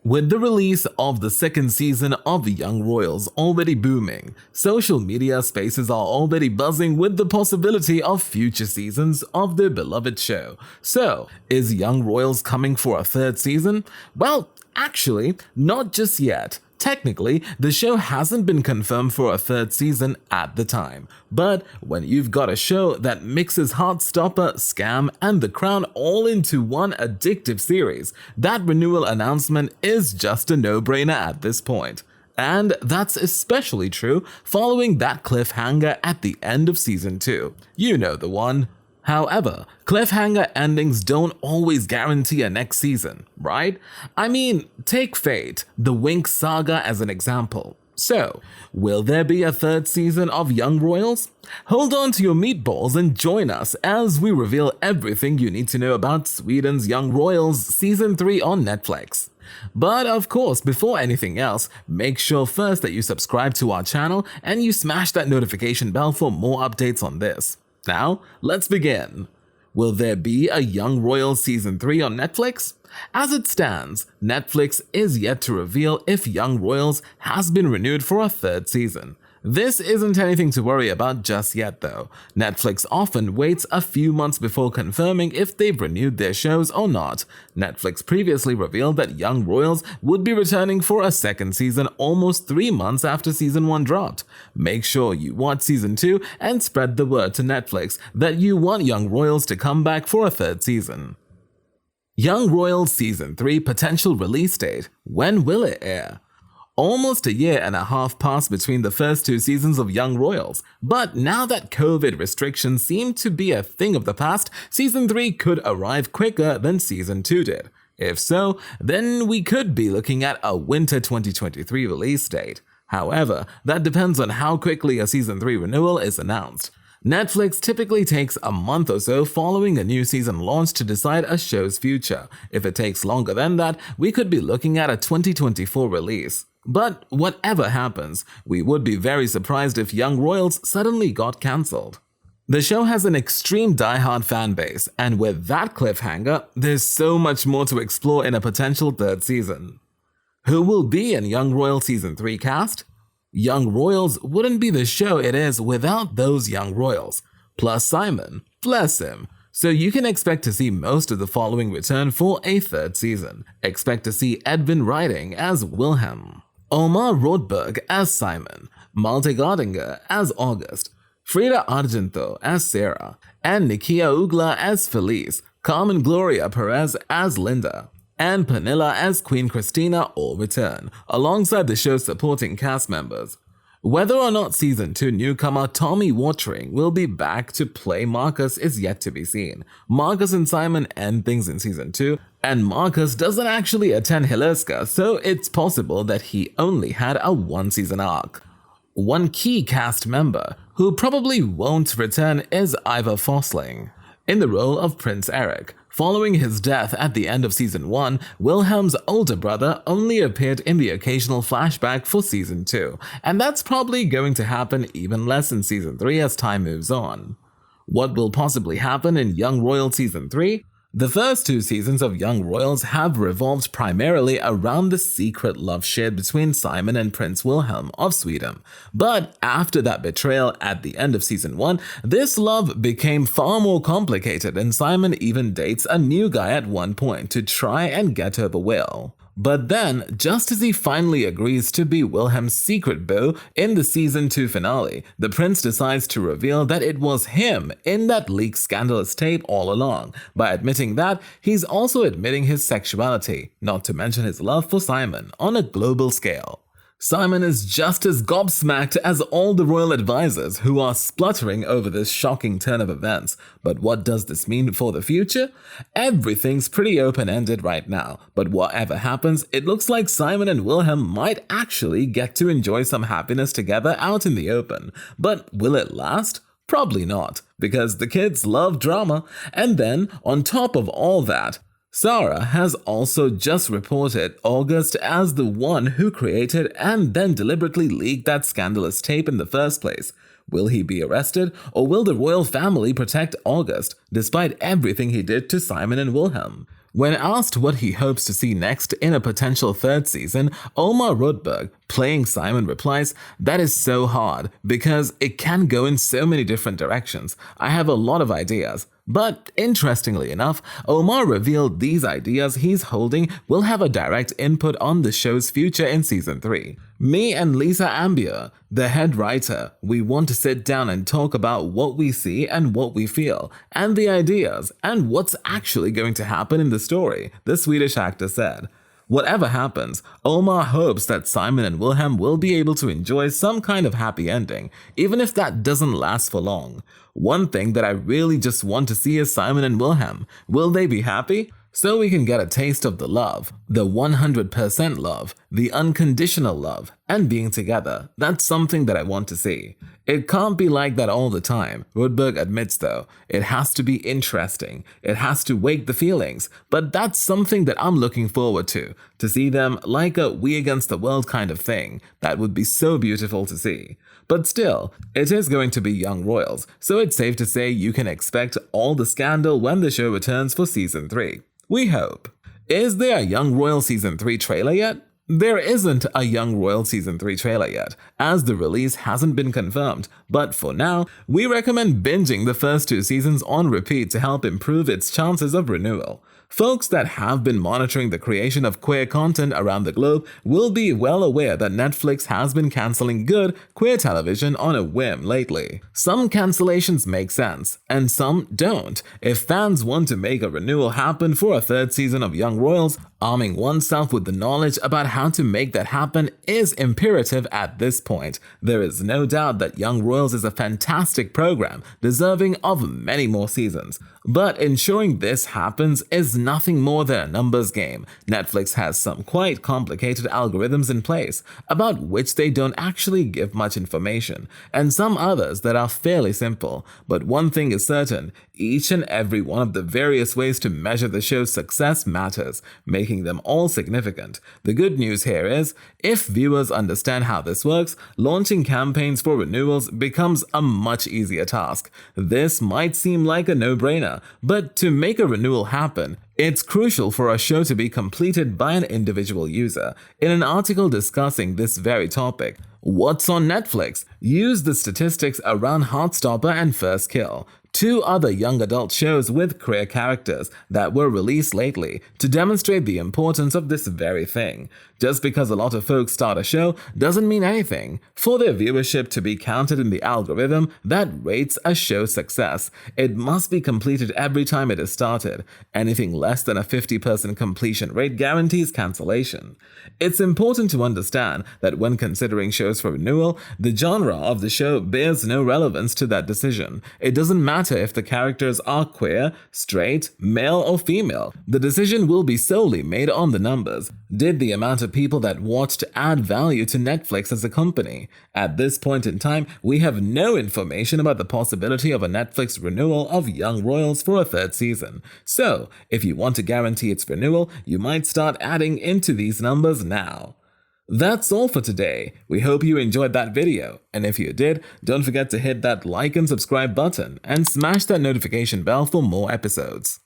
With the release of the second season of The Young Royals already booming, social media spaces are already buzzing with the possibility of future seasons of their beloved show. So, is Young Royals coming for a third season? Well, actually, not just yet. Technically, the show hasn't been confirmed for a third season at the time, but when you've got a show that mixes Heartstopper, Scam, and The Crown all into one addictive series, that renewal announcement is just a no-brainer at this point. And that's especially true following that cliffhanger at the end of Season 2. You know the one. However, cliffhanger endings don't always guarantee a next season, right? I mean, take Fate, the Winx saga as an example. So, will there be a third season of Young Royals? Hold on to your meatballs and join us as we reveal everything you need to know about Sweden's Young Royals Season 3 on Netflix. But of course, before anything else, make sure first that you subscribe to our channel and you smash that notification bell for more updates on this. Now, let's begin. Will there be a Young Royals Season 3 on Netflix? As it stands, Netflix is yet to reveal if Young Royals has been renewed for a third season. This isn't anything to worry about just yet though. Netflix often waits a few months before confirming if they've renewed their shows or not. Netflix previously revealed that Young Royals would be returning for a second season almost 3 months after Season 1 dropped. Make sure you watch Season 2 and spread the word to Netflix that you want Young Royals to come back for a third season. Young Royals Season 3 potential release date. When will it air? Almost a year and a half passed between the first 2 seasons of Young Royals, but now that COVID restrictions seem to be a thing of the past, Season 3 could arrive quicker than Season 2 did. If so, then we could be looking at a winter 2023 release date. However, that depends on how quickly a Season 3 renewal is announced. Netflix typically takes a month or so following a new season launch to decide a show's future. If it takes longer than that, we could be looking at a 2024 release. But whatever happens, we would be very surprised if Young Royals suddenly got cancelled. The show has an extreme die-hard fan base, and with that cliffhanger, there's so much more to explore in a potential third season. Who will be in Young Royals Season 3 cast? Young Royals wouldn't be the show it is without those Young Royals. Plus Simon, bless him. So you can expect to see most of the following return for a third season. Expect to see Edvin Riding as Wilhelm, Omar Rodberg as Simon, Malte Gardinger as August, Frida Argento as Sarah, and Nikia Ugla as Felice, Carmen Gloria Perez as Linda, and Pernilla as Queen Christina all return, alongside the show's supporting cast members. Whether or not Season 2 newcomer Tommy Watering will be back to play Marcus is yet to be seen. Marcus and Simon end things in Season 2, and Marcus doesn't actually attend Hilerska, so it's possible that he only had a one-season arc. One key cast member who probably won't return is Ivor Fosling, in the role of Prince Eric. Following his death at the end of Season 1, Wilhelm's older brother only appeared in the occasional flashback for Season 2, and that's probably going to happen even less in Season 3 as time moves on. What will possibly happen in Young Royals Season 3? The first 2 seasons of Young Royals have revolved primarily around the secret love shared between Simon and Prince Wilhelm of Sweden. But after that betrayal at the end of Season 1, this love became far more complicated, and Simon even dates a new guy at one point to try and get over Will. But then, just as he finally agrees to be Wilhelm's secret beau in the Season 2 finale, the prince decides to reveal that it was him in that leaked scandalous tape all along. By admitting that, he's also admitting his sexuality, not to mention his love for Simon, on a global scale. Simon is just as gobsmacked as all the royal advisors who are spluttering over this shocking turn of events. But what does this mean for the future? Everything's pretty open-ended right now, but whatever happens, it looks like Simon and Wilhelm might actually get to enjoy some happiness together out in the open. But will it last? Probably not, because the kids love drama. And then, on top of all that, Sarah has also just reported August as the one who created and then deliberately leaked that scandalous tape in the first place. Will he be arrested, or will the royal family protect August, despite everything he did to Simon and Wilhelm? When asked what he hopes to see next in a potential third season, Omar Rudberg, playing Simon, replies, "That is so hard because it can go in so many different directions. I have a lot of ideas." But interestingly enough, Omar revealed these ideas he's holding will have a direct input on the show's future in season 3. Me and Lisa Ambier, the head writer, we want to sit down and talk about what we see and what we feel, and the ideas, and what's actually going to happen in the story, the Swedish actor said. Whatever happens, Omar hopes that Simon and Wilhelm will be able to enjoy some kind of happy ending, even if that doesn't last for long. One thing that I really just want to see is Simon and Wilhelm. Will they be happy? So we can get a taste of the love, the 100% love, the unconditional love, and being together. That's something that I want to see. It can't be like that all the time, Rudberg admits though. It has to be interesting. It has to wake the feelings. But that's something that I'm looking forward to see them like a we against the world kind of thing. That would be so beautiful to see. But still, it is going to be young royals, so it's safe to say you can expect all the scandal when the show returns for season 3. We hope. Is there a Young Royal Season 3 trailer yet? There isn't a Young Royal Season 3 trailer yet, as the release hasn't been confirmed, but for now, we recommend binging the first 2 seasons on repeat to help improve its chances of renewal. Folks that have been monitoring the creation of queer content around the globe will be well aware that Netflix has been canceling good queer television on a whim lately. Some cancellations make sense, and some don't. If fans want to make a renewal happen for a third season of Young Royals, arming oneself with the knowledge about how to make that happen is imperative at this point. There is no doubt that Young Royals is a fantastic program, deserving of many more seasons. But ensuring this happens is nothing more than a numbers game. Netflix has some quite complicated algorithms in place, about which they don't actually give much information, and some others that are fairly simple. But one thing is certain, each and every one of the various ways to measure the show's success matters, making them all significant. The good news here is, if viewers understand how this works, launching campaigns for renewals becomes a much easier task. This might seem like a no-brainer, but to make a renewal happen, it's crucial for a show to be completed by an individual user. In an article discussing this very topic, What's on Netflix? Use the statistics around Heartstopper and First Kill, 2 other young adult shows with queer characters that were released lately, to demonstrate the importance of this very thing. Just because a lot of folks start a show doesn't mean anything. For their viewership to be counted in the algorithm that rates a show's success, it must be completed every time it is started. Anything less than a 50% completion rate guarantees cancellation. It's important to understand that when considering shows for renewal, the genre of the show bears no relevance to that decision. It doesn't matter if the characters are queer, straight, male, or female. The decision will be solely made on the numbers. Did the amount of people that watched add value to Netflix as a company? At this point in time, we have no information about the possibility of a Netflix renewal of Young Royals for a third season. So, if you want to guarantee its renewal, you might start adding into these numbers now. That's all for today. We hope you enjoyed that video, and if you did, don't forget to hit that like and subscribe button and smash that notification bell for more episodes.